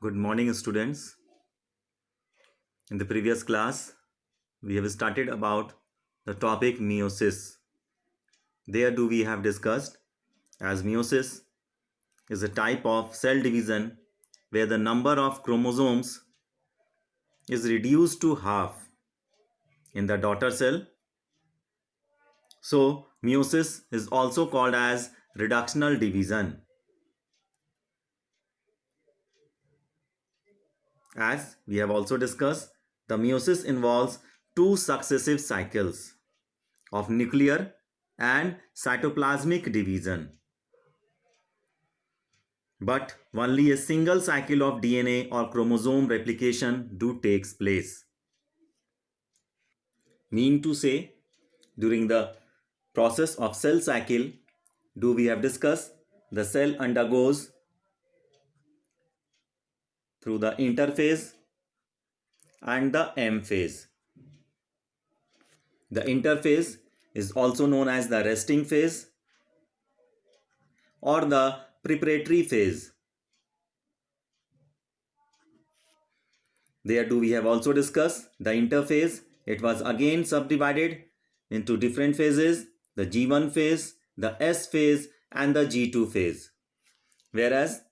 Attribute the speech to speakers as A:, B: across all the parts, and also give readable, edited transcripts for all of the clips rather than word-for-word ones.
A: Good morning, students. In the previous class, we have started about the topic meiosis. There we have discussed as meiosis is a type of cell division where the number of chromosomes is reduced to half in the daughter cell. So, meiosis is also called as reductional division. As we have also discussed, the meiosis involves two successive cycles of nuclear and cytoplasmic division. But only a single cycle of DNA or chromosome replication do takes place. Mean to say, during the process of cell cycle, do we have discussed, the cell undergoes through the interphase and the M phase. The interphase is also known as the resting phase or the preparatory phase. There we have also discussed the interphase. It was again subdivided into different phases, the G1 phase, the S phase and the G2 phase. Whereas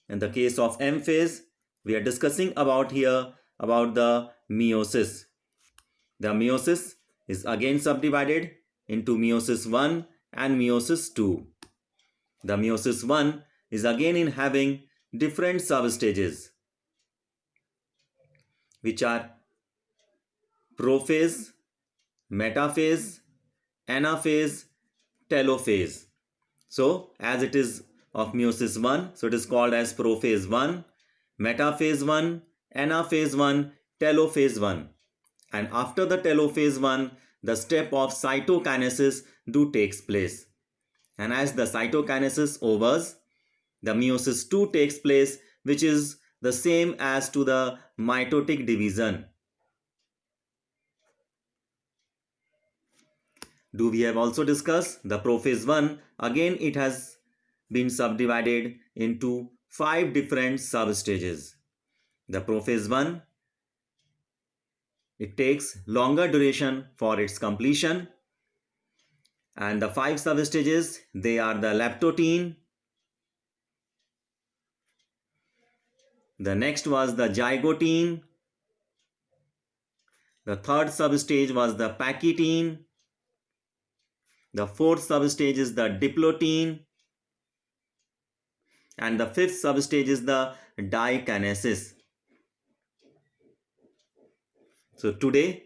A: in the case of M phase, we are discussing about the meiosis. The meiosis is again subdivided into meiosis 1 and meiosis 2. The meiosis 1 is again in having different substages, which are prophase, metaphase, anaphase, telophase. So, as it is of meiosis 1, so it is called as prophase 1, metaphase 1, anaphase 1, telophase 1. And after the telophase 1, the step of cytokinesis do takes place. And as the cytokinesis overs, the meiosis 2 takes place, which is the same as to the mitotic division. Do we have also discussed the prophase 1? Again, it has been subdivided into 5 different substages. The prophase 1, it takes longer duration for its completion. And the 5 substages, they are the lactotein. The next was the zygotein. The third substage was the pachytene. The fourth substage is the diplotein. And the fifth substage is the dikinesis. So today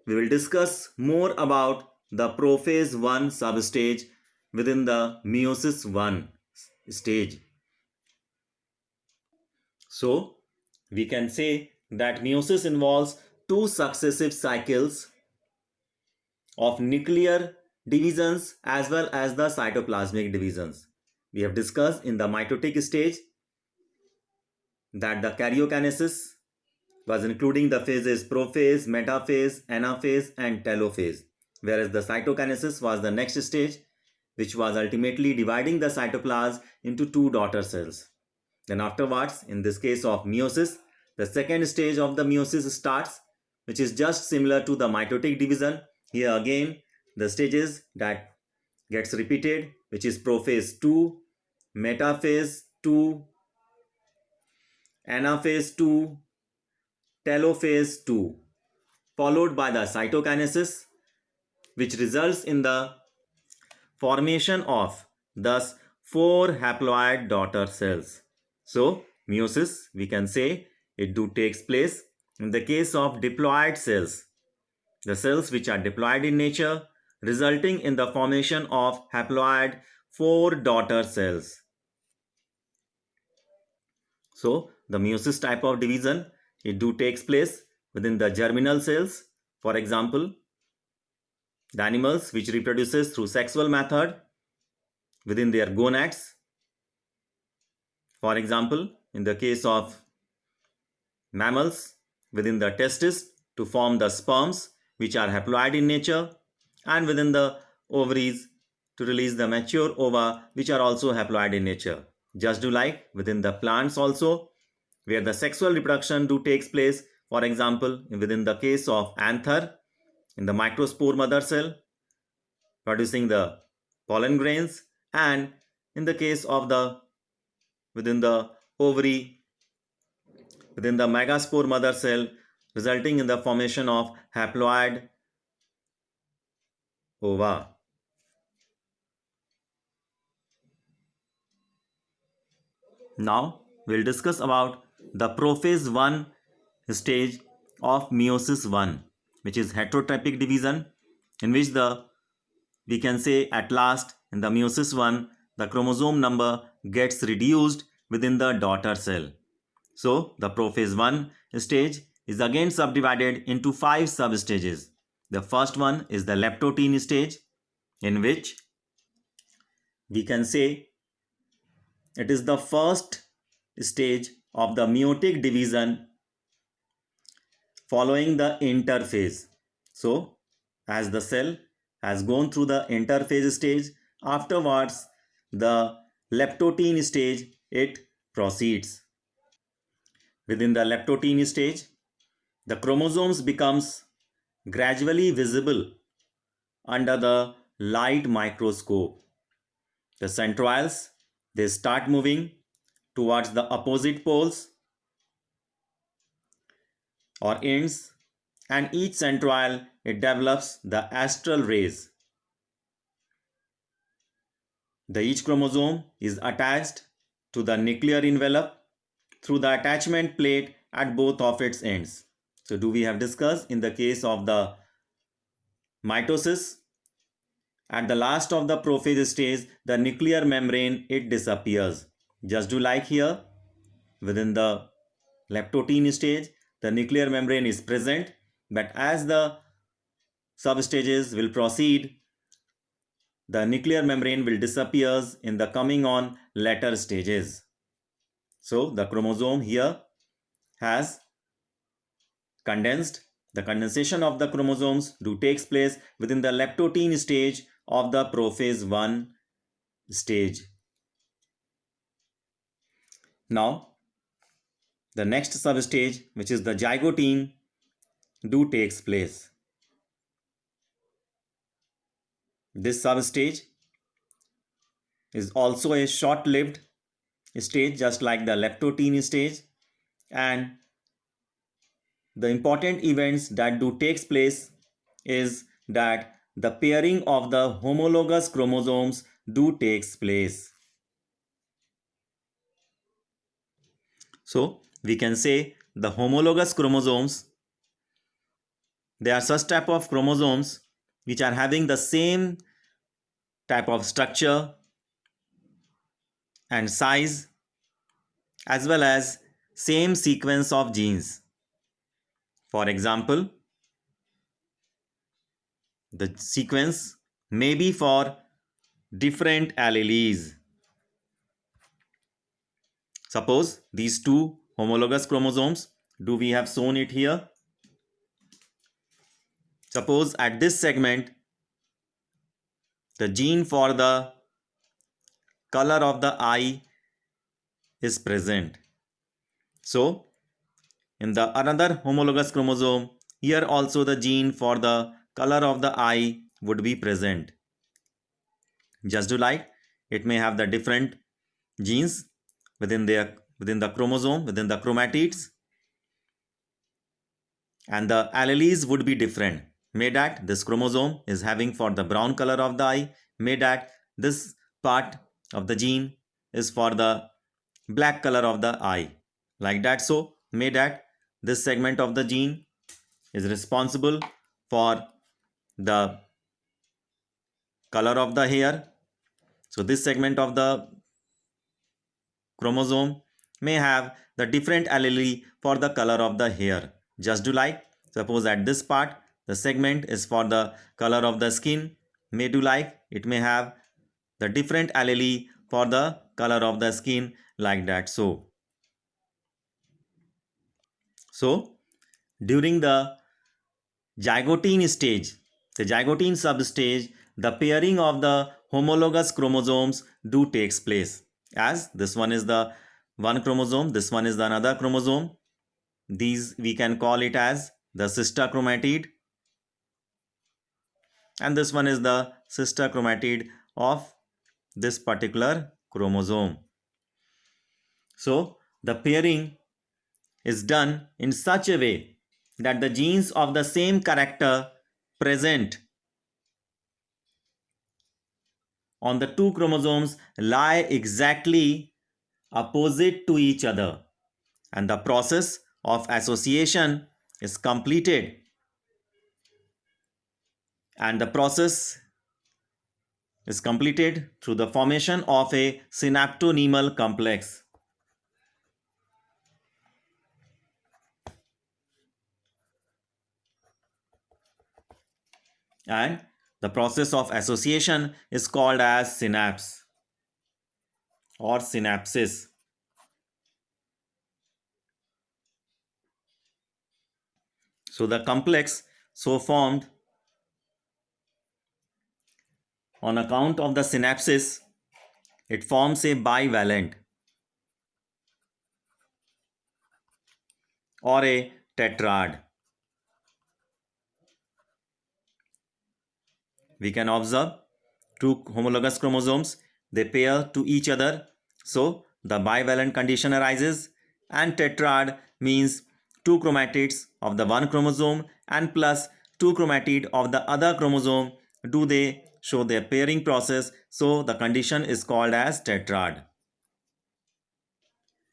A: we will discuss more about the prophase 1 substage within the meiosis 1 stage. So we can say that meiosis involves two successive cycles of nuclear divisions as well as the cytoplasmic divisions. We have discussed in the mitotic stage that the karyokinesis was including the phases prophase, metaphase, anaphase and telophase, whereas the cytokinesis was the next stage, which was ultimately dividing the cytoplasm into two daughter cells. Then afterwards, in this case of meiosis, the second stage of the meiosis starts, which is just similar to the mitotic division. Here again, the stages that gets repeated, which is prophase 2, metaphase 2, anaphase 2, telophase 2, followed by the cytokinesis, which results in the formation of thus 4 haploid daughter cells. So, meiosis, we can say it do takes place in the case of diploid cells, the cells which are diploid in nature, resulting in the formation of haploid 4 daughter cells. So, the meiosis type of division, it do takes place within the germinal cells. For example, the animals which reproduces through sexual method within their gonads. For example, in the case of mammals, within the testis to form the sperms which are haploid in nature, and within the ovaries to release the mature ova which are also haploid in nature. Just do like within the plants also, where the sexual reproduction do takes place, for example, within the case of anther, in the microspore mother cell, producing the pollen grains, and in the case of the within the ovary, within the megaspore mother cell, resulting in the formation of haploid ova. Now we'll discuss about the prophase 1 stage of meiosis 1, which is heterotropic division, in which the we can say at last in the meiosis 1 the chromosome number gets reduced within the daughter cell. So the prophase 1 stage is again subdivided into 5 substages. The first one is the leptotene stage, in which we can say it is the first stage of the meiotic division following the interphase. So, as the cell has gone through the interphase stage, afterwards the leptotene stage it proceeds. Within the leptotene stage, the chromosomes becomes gradually visible under the light microscope. The centrioles they start moving towards the opposite poles or ends, and each centriole it develops the astral rays. The each chromosome is attached to the nuclear envelope through the attachment plate at both of its ends. So do we have discussed in the case of the mitosis, at the last of the prophase stage the nuclear membrane it disappears. Just do like here, within the leptotene stage the nuclear membrane is present, but as the substages will proceed, the nuclear membrane will disappear in the coming on later stages. So the chromosome here has condensed. The condensation of the chromosomes do takes place within the leptotene stage of the prophase 1 stage. Now the next substage, which is the zygotene, do takes place. This substage is also a short-lived stage just like the leptotene stage, and the important events that do takes place is that the pairing of the homologous chromosomes do takes place. So we can say the homologous chromosomes, they are such type of chromosomes which are having the same type of structure and size as well as same sequence of genes. For example, the sequence may be for different alleles. Suppose these two homologous chromosomes, do we have shown it here? Suppose at this segment the gene for the color of the eye is present. So in the another homologous chromosome, here also the gene for the color of the eye would be present. Just do like it may have the different genes within the chromosome, within the chromatids, and the alleles would be different. May that this chromosome is having for the brown color of the eye, may that this part of the gene is for the black color of the eye, like that. So may that this segment of the gene is responsible for the color of the hair. So this segment of the chromosome may have the different allele for the color of the hair. Just do like, suppose at this part the segment is for the color of the skin, may do like it may have the different allele for the color of the skin, like that. So during the zygotene stage, the zygotene substage, the pairing of the homologous chromosomes do takes place, as this one is the one chromosome, this one is the another chromosome. These we can call it as the sister chromatid, and this one is the sister chromatid of this particular chromosome. So the pairing is done in such a way that the genes of the same character present on the two chromosomes lie exactly opposite to each other, and the process of association is completed, and the process is completed through the formation of a synaptonemal complex. And the process of association is called as synapse or synapsis. So the complex so formed on account of the synapsis, it forms a bivalent or a tetrad. We can observe two homologous chromosomes, they pair to each other, so the bivalent condition arises, and tetrad means two chromatids of the one chromosome and plus two chromatid of the other chromosome do they show their pairing process, so the condition is called as tetrad.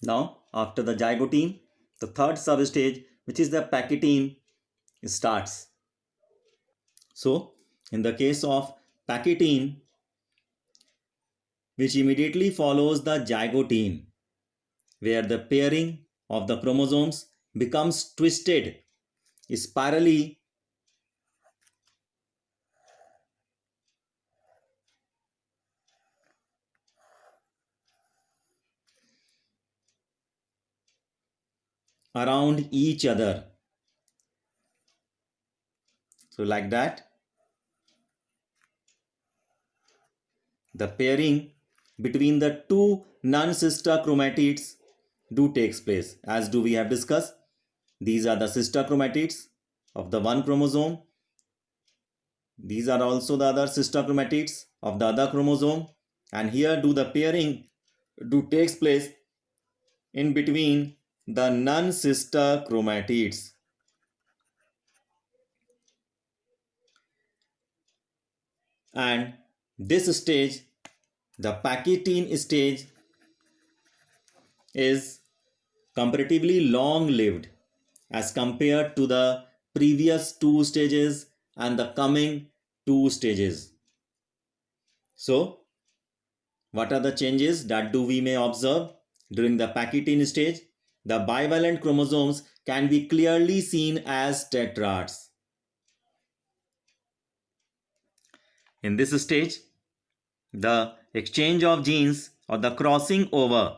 A: Now after the zygotine, the third substage, which is the pachytene, starts. So in the case of pachytene, which immediately follows the zygotine, where the pairing of the chromosomes becomes twisted spirally around each other. So like that, the pairing between the two non-sister chromatids do takes place. As do we have discussed, these are the sister chromatids of the one chromosome. These are also the other sister chromatids of the other chromosome, and here do the pairing do takes place in between the non-sister chromatids. And this stage, the pachytene stage, is comparatively long lived as compared to the previous two stages and the coming two stages. So what are the changes that we may observe during the pachytene stage? The bivalent chromosomes can be clearly seen as tetrads. In this stage, the exchange of genes or the crossing over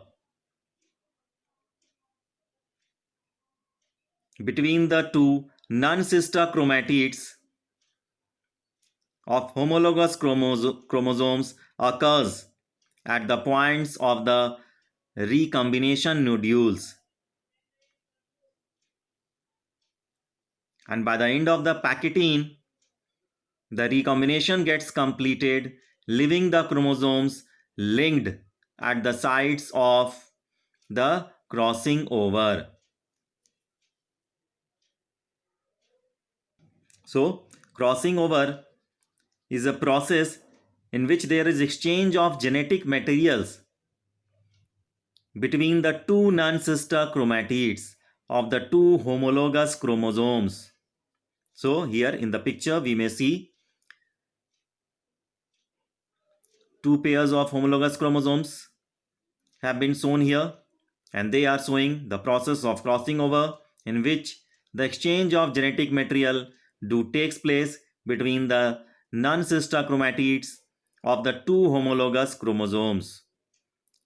A: between the two non-sister chromatids of homologous chromosomes occurs at the points of the recombination nodules. And by the end of the pachytene, the recombination gets completed, leaving the chromosomes linked at the sites of the crossing over. So, crossing over is a process in which there is exchange of genetic materials between the two non-sister chromatids of the two homologous chromosomes. So here in the picture we may see two pairs of homologous chromosomes have been shown here, and they are showing the process of crossing over in which the exchange of genetic material do takes place between the non-sister chromatids of the two homologous chromosomes.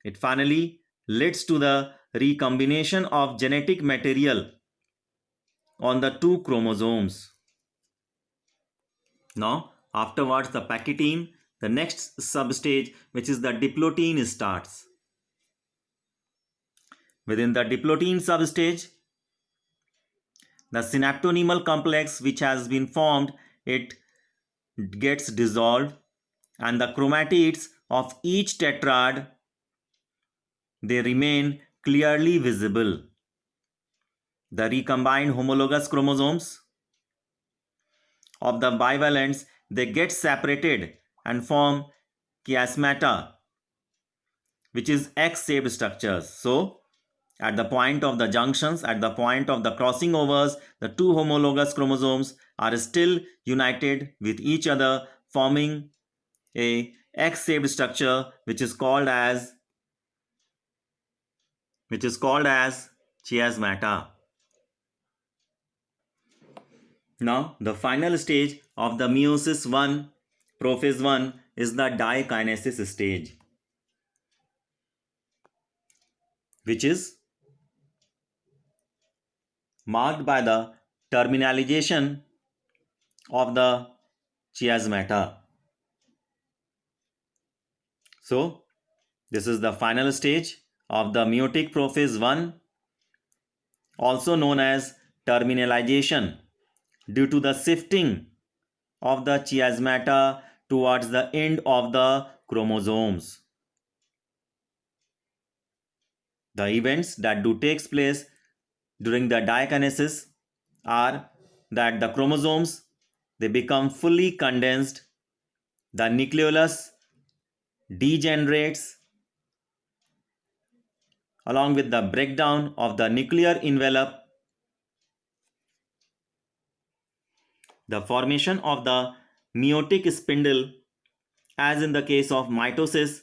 A: It finally leads to the recombination of genetic material on the two chromosomes. Now, afterwards the pachytene, the next substage, which is the diplotin, starts. Within the diplotin substage, the synaptonymal complex which has been formed, it gets dissolved, and the chromatids of each tetrad, they remain clearly visible. The recombined homologous chromosomes of the bivalents, they get separated and form chiasmata, which is X-shaped structures. So, at the point of the junctions, at the point of the crossing overs, the two homologous chromosomes are still united with each other, forming a X-shaped structure which is called as chiasmata. Now, the final stage of the meiosis 1, prophase 1, is the dikinesis stage, which is marked by the terminalization of the chiasmata. So, this is the final stage of the meiotic prophase 1, also known as terminalization, due to the shifting of the chiasmata towards the end of the chromosomes. The events that do takes place during the dikinesis are that the chromosomes, they become fully condensed, the nucleolus degenerates along with the breakdown of the nuclear envelope, the formation of the meiotic spindle, as in the case of mitosis,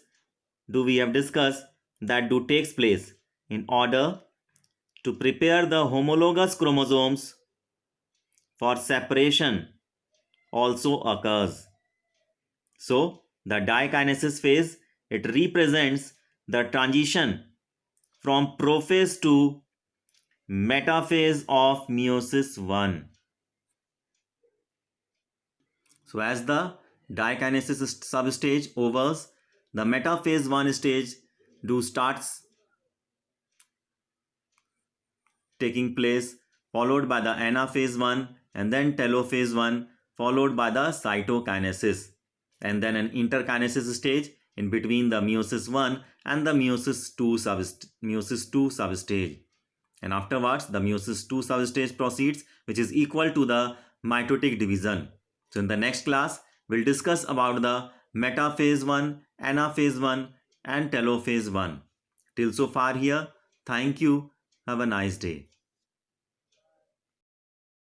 A: we have discussed that takes place in order to prepare the homologous chromosomes for separation also occurs. So, the dikinesis phase, it represents the transition from prophase to metaphase of meiosis 1. So, as the dikinesis substage overs, the metaphase 1 stage starts taking place, followed by the anaphase 1 and then telophase 1, followed by the cytokinesis, and then an interkinesis stage in between the meiosis 1 and the meiosis 2 substage. And afterwards, the meiosis 2 substage proceeds, which is equal to the mitotic division. So in the next class, we'll discuss about the metaphase 1, anaphase 1 and telophase 1. Till so far here, thank you. Have a nice day.